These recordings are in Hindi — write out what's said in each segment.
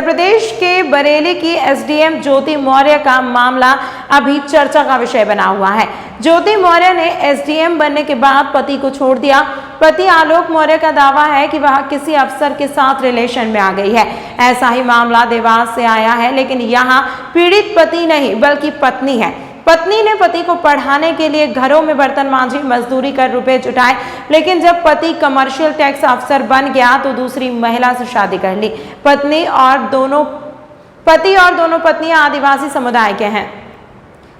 प्रदेश के बरेली की एसडीएम ज्योति मौर्य का मामला अभी चर्चा का विषय बना हुआ है। ज्योति मौर्य ने एसडीएम बनने के बाद पति को छोड़ दिया। पति आलोक मौर्य का दावा है कि वह किसी अफसर के साथ रिलेशन में आ गई है। ऐसा ही मामला देवास से आया है, लेकिन यहाँ पीड़ित पति नहीं बल्कि पत्नी है। पत्नी ने पति को पढ़ाने के लिए घरों में बर्तन मांझी, मजदूरी कर रुपए जुटाए, लेकिन जब पति कमर्शियल टैक्स अफसर बन गया तो दूसरी महिला से शादी कर ली। पति और दोनों पत्नियां आदिवासी समुदाय के हैं।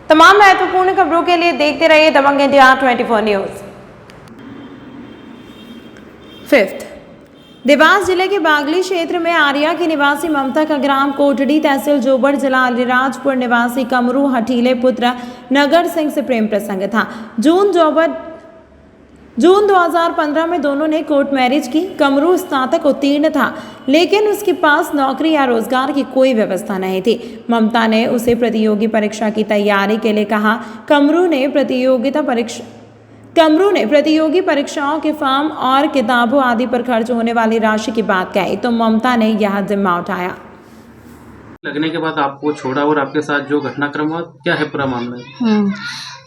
तमाम महत्वपूर्ण खबरों के लिए देखते रहिए दबंग इंडिया 24 न्यूज। फिफ्थ, देवास जिले के बागली क्षेत्र में आर्या की निवासी ममता का ग्राम कोटड़ी, तहसील जोबड़, जिला अलीराजपुर निवासी कमरू हठीले पुत्र नगर सिंह से प्रेम प्रसंग था। जून 2015 में दोनों ने कोर्ट मैरिज की। कमरू स्नातक उत्तीर्ण था, लेकिन उसके पास नौकरी या रोजगार की कोई व्यवस्था नहीं थी। ममता ने उसे प्रतियोगी परीक्षा की तैयारी के लिए कहा। कमरू ने प्रतियोगी परीक्षाओं के फॉर्म और किताबों आदि पर खर्च होने वाली राशि की बात कही तो ममता ने यह जिम्मा उठाया। लगने के बाद आपको छोड़ा और आपके साथ जो घटनाक्रम हुआ, क्या है पूरा मामला?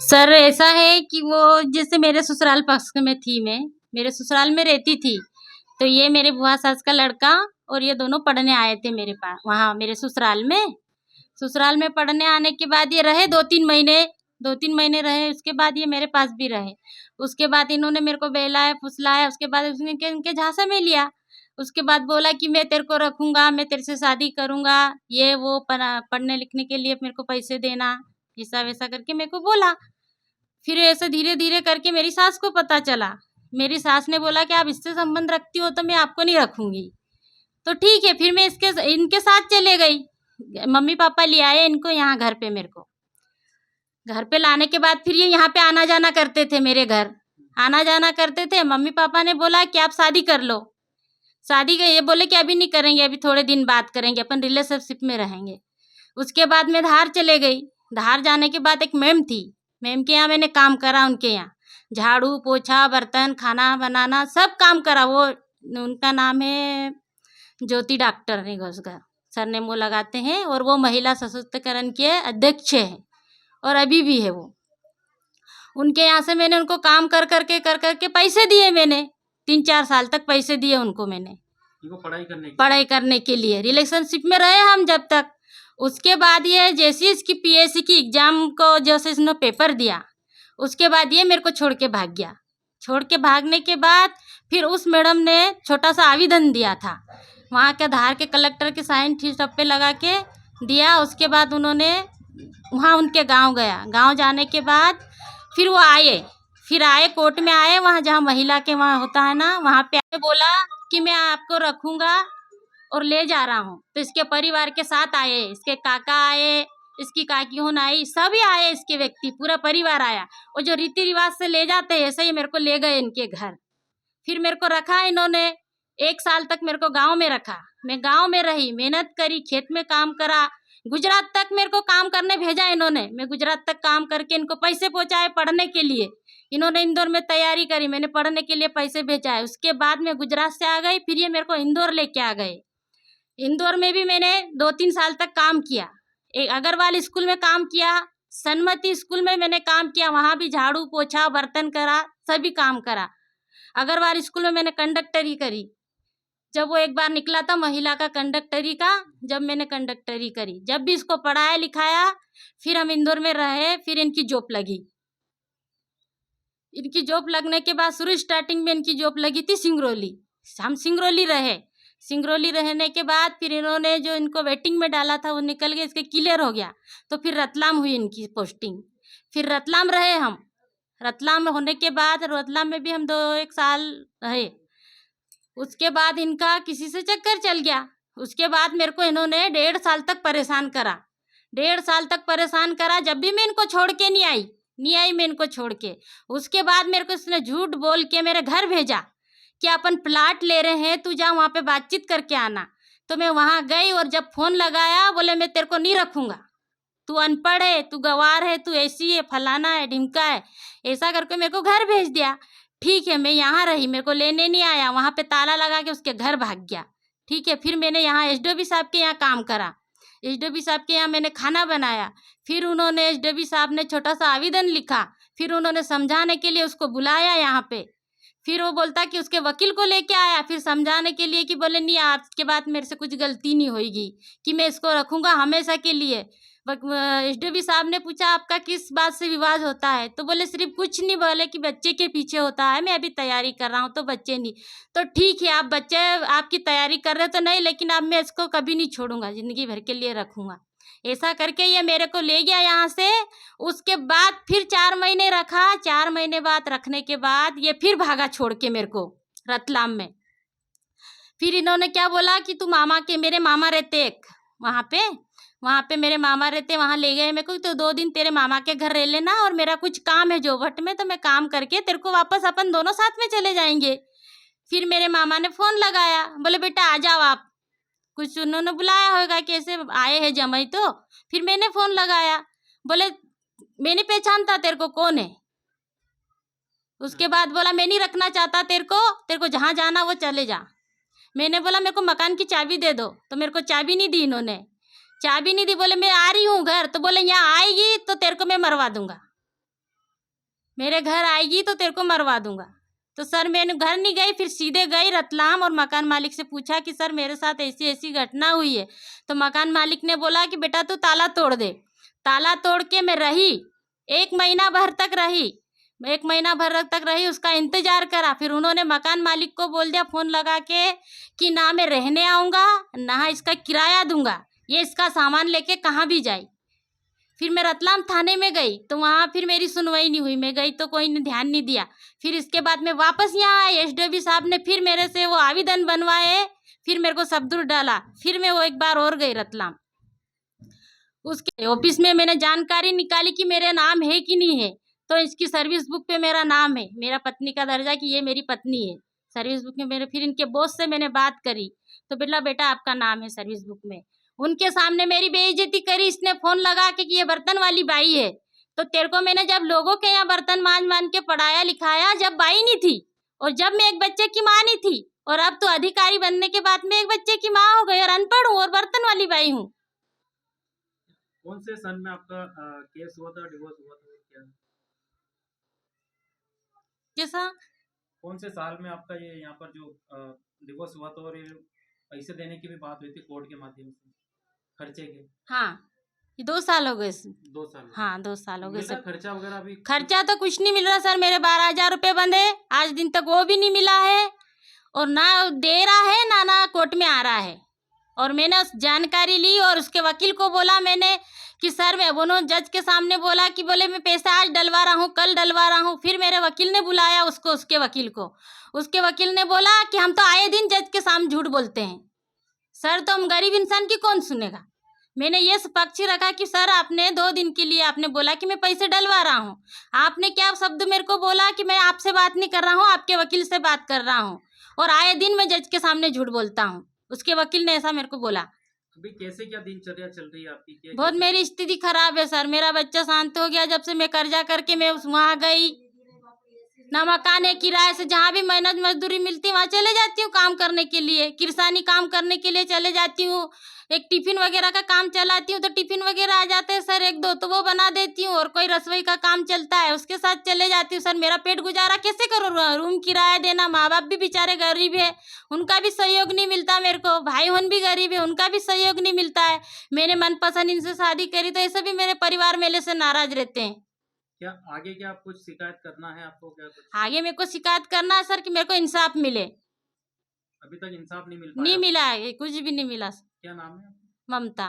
सर, ऐसा है कि वो जैसे मेरे ससुराल पक्ष में थी, मैं मेरे ससुराल में रहती थी, तो ये मेरे बुआ सास का लड़का और ये दोनों पढ़ने आए थे मेरे पास, वहाँ मेरे ससुराल में पढ़ने आने के बाद ये रहे 2-3 महीने रहे। उसके बाद ये मेरे पास भी रहे। उसके बाद इन्होंने मेरे को बहलाया फुसलाया। उसके बाद उसने इनके झांसा में लिया। उसके बाद बोला कि मैं तेरे को रखूंगा, मैं तेरे से शादी करूंगा, ये वो पढ़ने लिखने के लिए मेरे को पैसे देना, ऐसा वैसा करके मेरे को बोला। फिर ऐसे धीरे धीरे करके मेरी सास को पता चला। मेरी सास ने बोला कि आप इससे संबंध रखती हो तो मैं आपको नहीं रखूंगी। तो ठीक है, फिर मैं इनके साथ चले गई। मम्मी पापा ले आए इनको यहाँ घर पे। मेरे को घर पे लाने के बाद फिर ये यहाँ पे आना जाना करते थे, मेरे घर आना जाना करते थे। मम्मी पापा ने बोला कि आप शादी कर लो। शादी का ये बोले कि अभी नहीं करेंगे, अभी थोड़े दिन बाद करेंगे, अपन रिलेशनशिप में रहेंगे। उसके बाद मैं धार चले गई। धार जाने के बाद एक मैम थी, मैम के यहाँ मैंने काम करा। उनके यहाँ झाड़ू पोछा बर्तन खाना बनाना सब काम करा। वो उनका नाम है ज्योति डॉक्टर ने घोषगा सरनेम वो लगाते हैं, और वो महिला सशक्तिकरण के अध्यक्ष हैं और अभी भी है वो। उनके यहाँ से मैंने उनको काम कर करके पैसे दिए। मैंने 3-4 साल तक पैसे दिए उनको मैंने पढ़ाई करने के लिए। रिलेशनशिप में रहे हम जब तक। उसके बाद ये जैसे इसकी पीएससी की एग्जाम को जैसे इसने पेपर दिया, उसके बाद ये मेरे को छोड़ के भाग गया। छोड़ के भागने के बाद फिर उस मैडम ने छोटा सा आवेदन दिया था, वहाँ के धार के कलेक्टर के साइन सब पे लगा के दिया। उसके बाद उन्होंने वहाँ उनके गांव गया। गांव जाने के बाद फिर वो आए कोर्ट में आए, वहाँ जहाँ महिला के वहाँ होता है ना, वहाँ पे आए। बोला कि मैं आपको रखूँगा और ले जा रहा हूँ। तो इसके परिवार के साथ आए, इसके काका आए, इसकी काकीहोन आई, सभी आए, इसके व्यक्ति पूरा परिवार आया। और जो रीति रिवाज से ले जाते हैं ऐसे ही मेरे को ले गए इनके घर। फिर मेरे को रखा इन्होंने 1 साल तक, मेरे को गाँव में रखा। मैं गाँव में रही, मेहनत करी, खेत में काम करा। गुजरात तक मेरे को काम करने भेजा इन्होंने। मैं गुजरात तक काम करके इनको पैसे पहुंचाए पढ़ने के लिए। इन्होंने इंदौर में तैयारी करी, मैंने पढ़ने के लिए पैसे भेजाए। उसके बाद मैं गुजरात से आ गई, फिर ये मेरे को इंदौर लेके आ गए। इंदौर में भी मैंने 2-3 साल तक काम किया। एक अग्रवाल स्कूल में काम किया, सन्मति स्कूल में मैंने काम किया, वहाँ भी झाड़ू पोछा बर्तन करा, सभी काम करा। अग्रवाल स्कूल में मैंने कंडक्टरी करी। जब वो एक बार निकला था महिला का कंडक्टरी का, जब मैंने कंडक्टरी करी, जब भी इसको पढ़ाया लिखाया। फिर हम इंदौर में रहे। फिर इनकी जॉब लगी। इनकी जॉब लगने के बाद शुरू स्टार्टिंग में इनकी जॉब लगी थी सिंगरौली। हम सिंगरौली रहे। सिंगरौली रहने के बाद फिर इन्होंने जो इनको वेटिंग में डाला था वो निकल गया, इसके क्लियर हो गया। तो फिर रतलाम हुई इनकी पोस्टिंग। फिर रतलाम रहे हम। रतलाम होने के बाद रतलाम में भी हम 2-1 साल रहे। उसके बाद इनका किसी से चक्कर चल गया। उसके बाद मेरे को इन्होंने 1.5 साल तक परेशान करा। 1.5 साल तक परेशान करा। जब भी मैं इनको छोड़ के नहीं आई मैं इनको छोड़ के। उसके बाद मेरे को इसने झूठ बोल के मेरे घर भेजा कि अपन प्लाट ले रहे हैं, तू जा वहाँ पे बातचीत करके आना। तो मैं वहाँ गई और जब फ़ोन लगाया बोले मैं तेरे को नहीं रखूँगा, तू अनपढ़ है, तू गंवार है, तू ऐसी है, फलाना है, ढिमका है, ऐसा करके मेरे को घर भेज दिया। ठीक है, मैं यहाँ रही, मेरे को लेने नहीं आया, वहाँ पे ताला लगा के उसके घर भाग गया। ठीक है। फिर मैंने यहाँ एसडीओ साहब के यहाँ काम करा, एसडीओ साहब के यहाँ मैंने खाना बनाया। फिर उन्होंने एसडीओ साहब ने छोटा सा आवेदन लिखा, फिर उन्होंने समझाने के लिए उसको बुलाया यहाँ पे। फिर वो बोलता कि उसके वकील को लेके आया, फिर समझाने के लिए कि बोले नहीं आपके बाद मेरे से कुछ गलती नहीं होगी, कि मैं इसको रखूँगा हमेशा के लिए। एसडीओ साहब ने पूछा आपका किस बात से विवाद होता है, तो बोले सिर्फ कुछ नहीं, बोले कि बच्चे के पीछे होता है, मैं अभी तैयारी कर रहा हूँ तो बच्चे नहीं। तो ठीक है, आप बच्चे आपकी तैयारी कर रहे हो तो नहीं, लेकिन अब मैं इसको कभी नहीं छोड़ूंगा, ज़िंदगी भर के लिए रखूँगा। ऐसा करके ये मेरे को ले गया यहाँ से। उसके बाद फिर 4 महीने रखा, 4 महीने बाद रखने के बाद ये फिर भागा छोड़ के मेरे को रतलाम में। फिर इन्होंने क्या बोला कि तू मेरे मामा रहते एक वहाँ पे मेरे मामा रहते, वहाँ ले गए मेरे को, तो 2 दिन तेरे मामा के घर रह लेना, और मेरा कुछ काम है जोभट में, तो मैं काम करके तेरे को वापस अपन दोनों साथ में चले जाएंगे। फिर मेरे मामा ने फ़ोन लगाया, बोले बेटा आ जाओ आप, कुछ उन्होंने बुलाया होगा कि ऐसे आए हैं जमाई। तो फिर मैंने फ़ोन लगाया, बोले मैं नहीं पहचानता तेरे को कौन है। उसके बाद बोला मैं नहीं रखना चाहता तेरे को जहाँ जाना वो चले जा। मैंने बोला मेरे को मकान की चाबी दे दो, तो मेरे को चाबी नहीं दी इन्होंने, चाबी नहीं दी। बोले मैं आ रही हूँ घर, तो बोले यहाँ आएगी तो तेरे को मैं मरवा दूंगा, मेरे घर आएगी तो तेरे को मरवा दूंगा। तो सर मैंने घर नहीं गई, फिर सीधे गई रतलाम और मकान मालिक से पूछा कि सर मेरे साथ ऐसी ऐसी घटना हुई है। तो मकान मालिक ने बोला कि बेटा तू ताला तोड़ दे। ताला तोड़ के मैं रही, 1 महीना भर तक रही, 1 महीना भर तक रही, उसका इंतजार करा। फिर उन्होंने मकान मालिक को बोल दिया फ़ोन लगा के कि ना मैं रहने आऊँगा ना इसका किराया दूंगा, ये इसका सामान लेके कहाँ भी जाए। फिर मैं रतलाम थाने में गई, तो वहाँ फिर मेरी सुनवाई नहीं हुई, मैं गई तो कोई ने ध्यान नहीं दिया। फिर इसके बाद मैं वापस यहाँ आई, एसडीओ साहब ने फिर मेरे से वो आवेदन बनवाए, फिर मेरे को सबदूर डाला। फिर मैं वो एक बार और गई रतलाम, उसके ऑफिस में मैंने जानकारी निकाली कि मेरे नाम है कि नहीं है। तो इसकी सर्विस बुक पे मेरा नाम है, मेरा पत्नी का दर्जा कि ये मेरी पत्नी है सर्विस बुक में मेरे। फिर इनके बॉस से मैंने बात करी, तो बेटा आपका नाम है सर्विस बुक में। उनके सामने मेरी बेइज्जती करी इसने फ़ोन लगा के कि ये बर्तन वाली बाई है। तो तेरे को मैंने जब लोगों के यहाँ बर्तन मान के पढ़ाया लिखाया, जब बाई नहीं थी और जब मैं एक बच्चे की माँ नहीं थी, और अब तो अधिकारी बनने के बाद मैं एक बच्चे की माँ हो गई और अनपढ़ हूँ और बर्तन वाली बाई हूँ। कौन से सन में आपका केस हुआ था, डिवोर्स हुआ था, क्या कैसा? कौन से साल में आपका ये यहाँ पर जो डिवोर्स हुआ था, और ये पैसे देने की भी बात हुई थी कोर्ट के माध्यम से खर्चे के? हाँ, ये 2 साल हो गए। 2 साल? हाँ 2 साल हो गए सर। खर्चा वगैरह अभी? खर्चा तो कुछ नहीं मिल रहा सर, मेरे 12,000 रुपये बंधे, आज दिन तक वो भी नहीं मिला है, और ना दे रहा है ना कोर्ट में आ रहा है। और मैंने उस जानकारी ली और उसके वकील को बोला मैंने कि सर मैं उन्होंने जज के सामने बोला कि बोले मैं पैसा आज डलवा रहा हूँ, कल डलवा रहा हूँ। फिर मेरे वकील ने बुलाया उसको, उसके वकील को, उसके वकील ने बोला कि हम तो आए दिन जज के सामने झूठ बोलते हैं सर, तो हम गरीब इंसान की कौन सुनेगा। मैंने ये पक्ष रखा कि सर आपने 2 दिन के लिए आपने बोला कि मैं पैसे डलवा रहा हूँ, आपने क्या शब्द मेरे को बोला कि मैं आपसे बात नहीं कर रहा हूँ, आपके वकील से बात कर रहा हूँ, और आए दिन मैं जज के सामने झूठ बोलता हूँ। उसके वकील ने ऐसा मेरे को बोला। अभी कैसे क्या दिनचर्या चल रही है आपकी? बहुत मेरी स्थिति खराब है सर, मेरा बच्चा शांत हो गया जब से मैं कर्जा करके मैं वहाँ गई, ना मकान है, किराए से जहाँ भी मेहनत मजदूरी मिलती वहाँ चले जाती हूँ काम करने के लिए, किरसानी काम करने के लिए चले जाती हूँ, एक टिफिन वगैरह का काम चलाती हूँ, तो टिफिन वगैरह आ जाते हैं सर 1-2 तो वो बना देती हूँ, और कोई रसोई का काम चलता है उसके साथ चले जाती हूँ। सर मेरा पेट गुजारा कैसे करूँ, रूम किराया देना, माँ बाप भी बेचारे गरीब है, उनका भी सहयोग नहीं मिलता मेरे को, भाई बहन भी गरीब है, उनका भी सहयोग नहीं मिलता है। मैंने मनपसंद इनसे शादी करी तो ऐसे भी मेरे परिवार मेरे से नाराज रहते हैं। क्या आगे क्या आप कुछ शिकायत करना है आपको? क्या कुछ आगे मेरे को शिकायत करना है सर कि मेरे को इंसाफ मिले। अभी तक इंसाफ नहीं मिल नहीं पाया? मिला है, कुछ भी नहीं मिला। क्या नाम है? ममता।